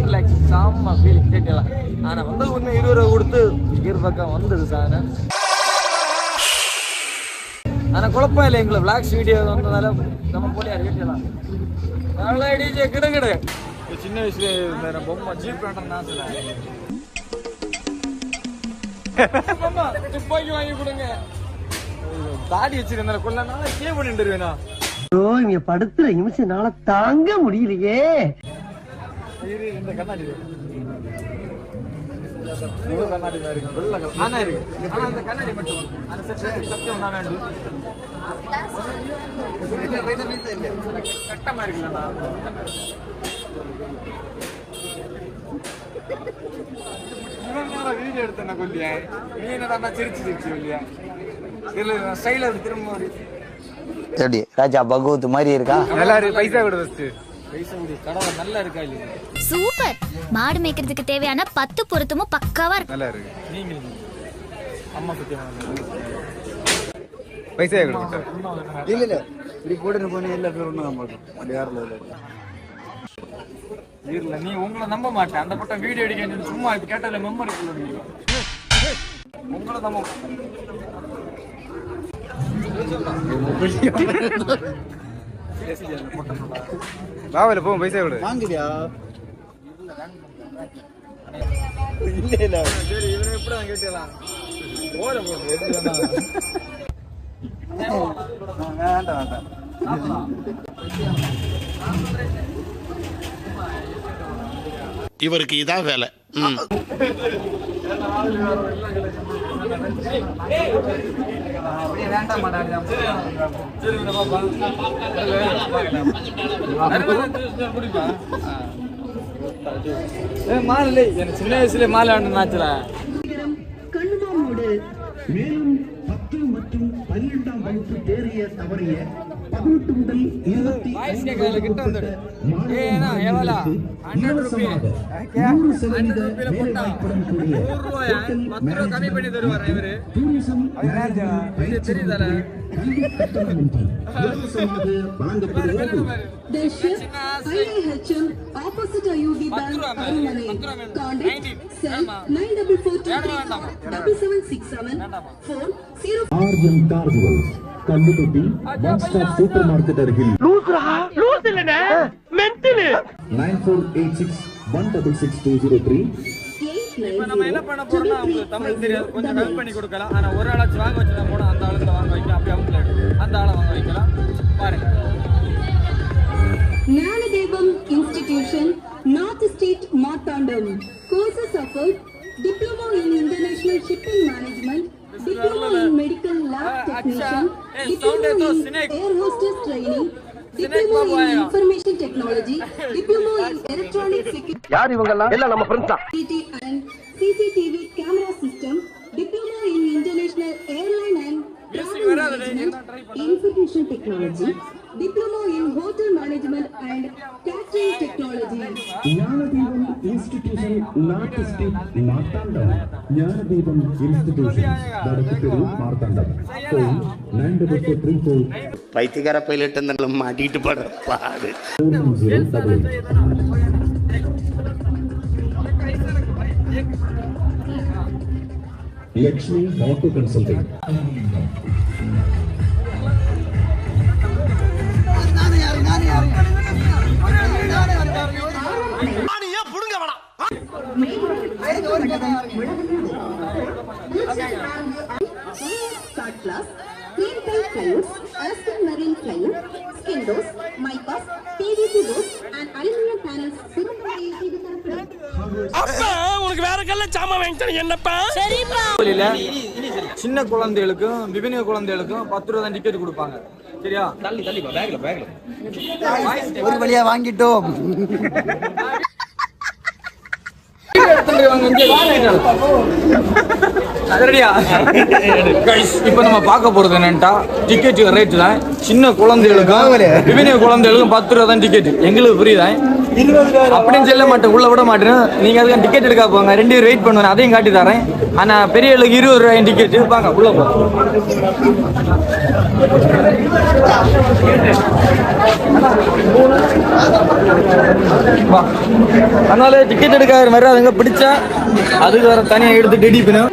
Relax செம்ம feeling கேட்கலாம். ஆனால் வந்து ஒன்று 20 ரூபா கொடுத்து இரு பக்கம் வந்தது சார். ஆனால் குழப்பம் இல்லை, எங்களை விளாக்ஸ் வீடியோ வந்ததால நம்ம போலியா கேட்கலாம். நல்லா டிஜே கிடு சின்ன வயசுல இருந்த பொம்மை ஜீப் வேண்டாம் ஆசை. துப்பாக்கி வாங்கி கொடுங்க. தாடி வச்சிருந்த கொள்ள நாள சேவ் பண்ணிட்டு வேணா. இங்க படுத்துற நிமிஷம்னால தாங்க முடியலையே. இந்த கண்ணாடி கண்ணாடி இருக்கு, வெள்ள கலர் ஆனா இருக்கு. ஆனா அந்த கண்ணாடி மட்டும் அந்த சத்தியம் நான் வேண்டும். கட்டமா இருக்குல்லண்ணா. வீடியோ எடுத்தேன் கொல்லியா, நீ என்ன சிரிச்சு இல்லையா ஸ்டைல திரும்ப எப்படி ராஜா பகவத் மாதிரி இருக்கா? நல்லா இருக்கு. பைசா கூட பைசா கூட கடை நல்லா இருக்கா இல்லையா? சூப்பர். மாடு மேய்க்கிறதுக்கு தேவையான 10 பொருத்தமும் பக்காவா இருக்கு. நல்லா இருக்கு. நீங்க அம்மா பத்தி பைசா கூட இல்ல இப்படி போட்டு போனே எல்லா பேரும் ஒண்ணு அது யாருல இல்ல. நீ உங்களை நம்ப மாட்டேன். அந்த பட்டம் வீடியோ எடுக்க சும்மா இது கேட்டதுல மெமரி உங்களை நம்ப பாவல போ பைசா கொடு. வாங்குறியா? இல்ல சரி இவனை எப்படி தான் கேட்டலாம் ஓட போடு எடுத்துனா வேண்டாம். இவருக்கு இதான் வேலை. மாலை சின்ன வயசுல மாலை ஆண்டுனாச்சுல. மேலும் 10 மற்றும் 12ஆம் வகுப்பு தேறிய தவறிய 18 முதல் 25 கிட்ட வந்துடு. ஏனா எவ்வளவு 100 ரூபாய் 100 ரூபாயில போட்டா 100 ரூபாய் 10 ரூபாய் கம்மி பண்ணி தருவார் இவரு. அது யாருடா இது தெரியுதல. The ship IIHM opposite IOB Bank Arumane. Contact cell 9442 phone 0 RM Carnival Kallukutti one stop super market அருகில். லூஸ் இல்லனே மென்டல். 9486166203. இப்ப நம்ம என்ன பண்ண போறோம்னா உங்களுக்கு தமிழ் தெரியாது, கொஞ்சம் ஹெல்ப் பண்ணி கொடுக்கலாம். ஆனா ஒரு ஆளாச்சு வாங்க வச்சுதான் போனா அந்த ஆளுக்கு வாங்க வைக்கலாம். அப்படி அவங்க அந்த ஆளை வாங்க வைக்கலாம். பாருங்க. Gnanadevam Institution, North State, Marthandam. Courses offered: Diploma in International Shipping Management, Diploma in Medical Lab Technician, Diploma in Air Hostess Training, Diploma in Information Technology, Diploma in Electronic Security. யார் இவங்கலாம்? எல்லாம் நம்ம ஃப்ரெண்ட்ஸ் தான். And CCTV camera system, Diploma in International Airline and Travel Management, Information Technology, Diploma in Hotel Management and Catering Technology. Gnanadeepam institution north street Marthandam. Gnanadeepam institution வடக்கு தெரு Marthandam. Phone 93434 பைத்தியக்கார pilot அந்த மாட்டிட்டு படுற பாடு. 4088. Lakshmi auto consulting. Third class, clean paint plywood, Aston Marine plywood, skin doors, MIPAS, PVC doors and aluminum panels. சின்ன குழந்தைகளுக்கும் விபினிய குழந்தைகளுக்கும் 10 ரூபா தான் டிக்கெட் கொடுப்பாங்க. சரியா? தள்ளி பேக்ல ஒரு வழியா வாங்கிட்டோம். இப்ப நம்ம பார்க்க போறது என்னன்னா டிக்கெட் ரேட் தான். சின்ன குழந்தைகளுக்கும் விபினிய குழந்தைகளுக்கும் 10 ரூபா தான் டிக்கெட். எங்களுக்கு புரியுதா? அப்படின்னு சொல்ல மாட்டேன், உள்ள விட மாட்டேன். நீங்க அதுக்கு டிக்கெட் எடுக்க போங்க, 2 பேர் வெயிட் பண்ணுவேன், அதையும் காட்டி தரேன். ஆனா பெரிய ஆளுக்கு 20 ரூபாய் டிக்கெட் வாங்க உள்ள போ. அதனால டிக்கெட் எடுக்காத மாதிரி அதுங்க பிடிச்சா அதுக்கு வேற தனியாக எடுத்து டெடிப்பினா.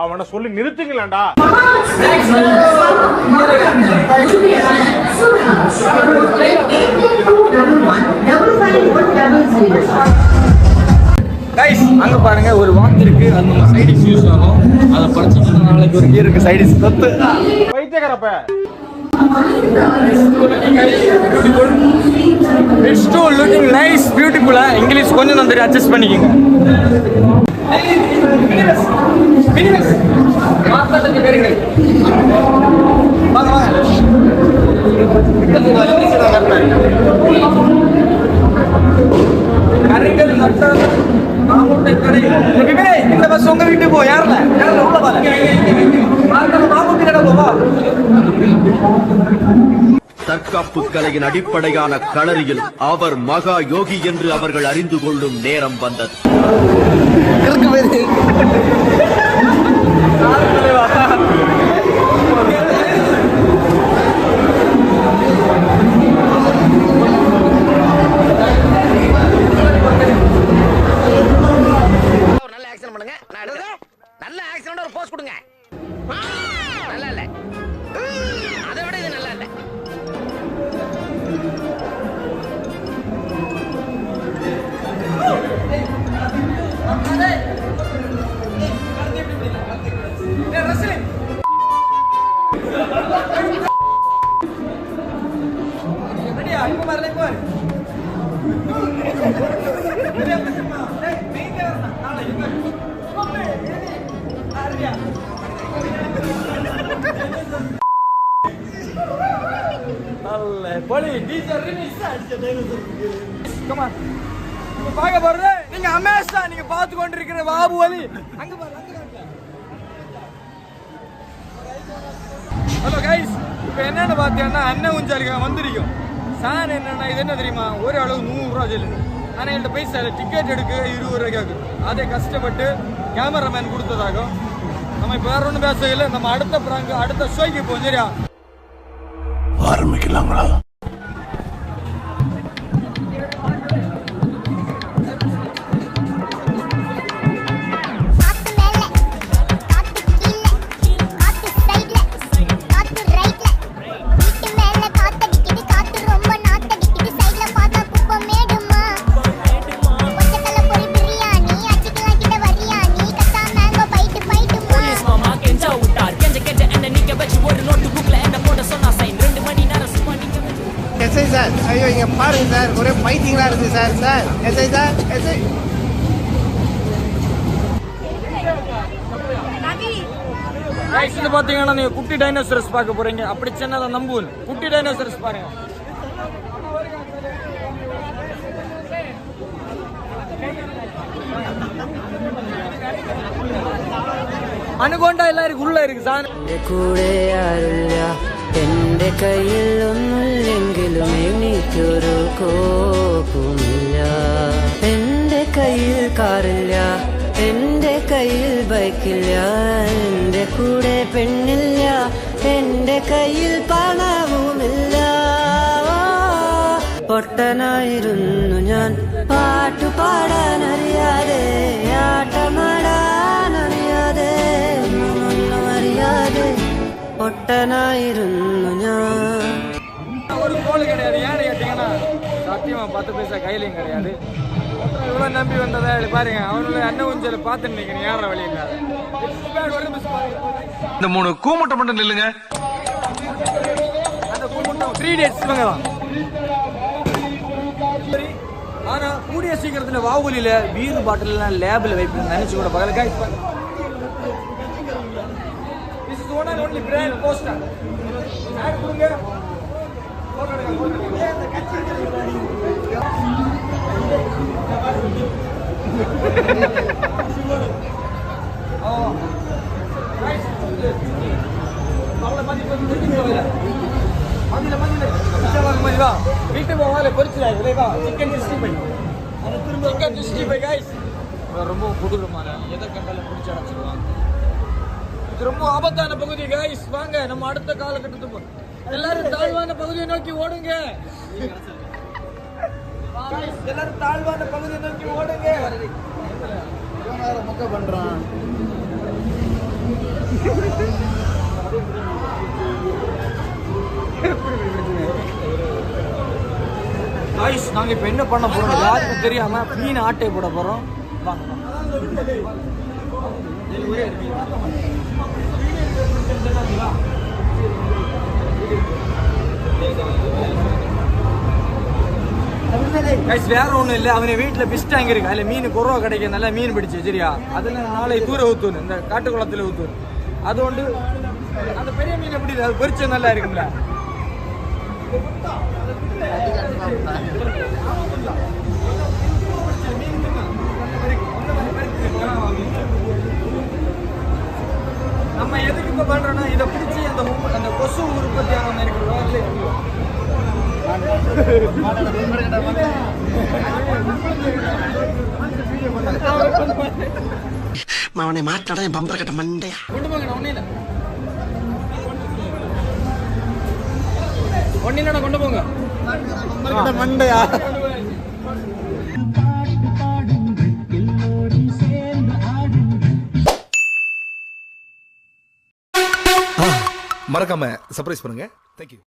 அவனை சொல்லி நிறுத்துங்களேன்டா. கைஸ் அங்க பாருங்க ஒரு வாட்ச் இருக்கு, அது நம்ம சைடிஸ் யூஸ் ஆகும். அதை படிச்சு நாளைக்கு ஒரு கியர் இருக்கு சைடிஸ் தத்து வைத்தியகரப்ப. It's too looking nice, beautiful. English கொஞ்சம் வந்து அட்ஜஸ்ட் பண்ணிக்கங்க. மார்க்கெட்டுக்கு பேருங்க. வாங்க வாங்க. கரைகள் நட்டால மாமுட்டை கடை. விபினே இந்த பஸ் உங்க வீட்டுக்கு போ. யாரல உள்ள பாரு. மாமுட்டை கடை போவா. தற்காப்பு கலையின் அடிப்படையான களரியில் அவர் மகா யோகி என்று அவர்கள் அறிந்து கொள்ளும் நேரம் வந்தது. நல்ல ஆக்சன் பண்ணுங்க. நான் எடுக்கிறேன். நல்ல ஆக்சனோட ஒரு போஸ் கொடுங்க. நல்லா இல்ல, அதை விட இது நல்லா இல்ல. நீங்க அமேசா நீங்க பார்த்து கொண்டிருக்கிற பாபுவலி அங்க பாருங்க. ஹலோ கைஸ், இப்போ என்னன்னு பார்த்தீங்கன்னா அண்ணன் ஊஞ்சாலிக்கா வந்திருக்கும். சார் என்னன்னா இது என்ன தெரியுமா, ஒரு அளவு 100 ரூபா சொல்லுங்க. ஆனால் என்கிட்ட பைசா டிக்கெட் எடுக்க 20 ரூபாய்க்காகும். அதை கஷ்டப்பட்டு கேமராமேன் கொடுத்ததாகும். நம்ம இப்போ வேற ஒன்றும் பேசல. நம்ம அடுத்த ஷோய்க்கு போவோம். சரியா, ஆரம்பிக்கலாங்களா? எஸ்ஐ சார், ஐயோ இங்க பாருங்க சார், ஒரே பைத்தியங்களா இருக்கு sir. Sir SI sir, SI. Guys பார்த்தீங்கன்னா நீங்க குட்டி டைனோசரஸ் பார்க்க போறீங்க. அப்படி சின்னதை நம்புவன் குட்டி டைனோசரஸ் பாருங்க. അനകൊണ്ട എല്ലാവർക്കും ഉള്ള കൂടെ ആരില്ല, എന്റെ കയ്യിൽ ഒന്നുമില്ലെങ്കിലും എനിക്കൊരു കോപ്പുമില്ല. എന്റെ കയ്യിൽ കാറില്ല, എന്റെ കയ്യിൽ ബൈക്കില്ല, എന്റെ കൂടെ പെണ്ണില്ല, എന്റെ കയ്യിൽ പണവുമില്ല. പൊട്ടനായിരുന്നു ഞാൻ, പാട്ടുപാടാനറിയാതെ, ആട്ടമാടാനറിയാതെ, ഒന്നും അറിയാതെ பொட்டனாയിരുന്നു ഞാൻ. ஒரு கோல் கிடையாது. ஏன்னு கேட்டீங்கன்னா சத்தியமா 10 பைசா கையிலையும் கிடையாது. இவ்வளவு நம்பி வந்ததா பாருங்க. அவனுடைய அண்ணன் ஊஞ்சல பார்த்து நினைக்கிறேன். யார வழி இல்லாத இந்த 3 கூமுட்டை மட்டும் நில்லுங்க. அந்த கூமுட்டம் 3 டேஸ் இவங்கதான். ஆனா கூடிய சீக்கிரத்துல வாவுலியில பீர் பாட்டில் எல்லாம் லேபில் வைப்பேன் நினைச்சு கூட பகல. Guys this is one and only brand poster. Ad கொடுங்க. வா வீட்டுக்கு போவாலே பொரிச்சுடாது வா சிக்கன் 65 அந்த திரும்ப சிக்கன் 65 गाइस ரொம்ப கொடூரமான எதை கண்டாலும் பிடிச்சு அடைச்சிடுவாங்க. இது ரொம்ப ஆபத்தான பகுதி गाइस. வாங்க நம்ம அடுத்த காலகட்டத்துக்கு எல்லாரும் தாழ்வான பகுதியை நோக்கி ஓடுங்க. எல்லாரும் தாழ்வான பகுதியை நோக்கி ஓடுங்க. மொக்க பண்றான். गाइस நாங்க இப்ப என்ன பண்ண போறோம் யாருக்கும் தெரியாம மீன் ஆட்டை போட போறோம். வாங்க गाइस வேற ஒண்ணும் இல்ல அவனே வீட்டுல பிஸ் டேங்க் இருக்கு அதுல மீன் குறவ கிடைக்கும் நல்லா மீன் பிடிச்சு சரியா அதுல நாளை தூர ஊத்தணும் இந்த காட்டு குளத்துல ஊத்தணும் அது ஒன்று அந்த பெரிய மீன் எப்படி அது பொரிச்சு நல்லா இருக்கும்ல நம்ம எதுக்கு இப்ப பண்றோம்னா இதை பிடிச்சி அந்த கொசு உற்பத்தி ஆகாம இருக்கிறோம் அவனை மாட்டாடா என் பம்பர கட்ட மண்டையா கொண்டு போங்க ஒன்னில கொண்டு போங்க மண்டையா மறக்காம சர்ப்ரைஸ் பண்ணுங்க. தேங்க்யூ.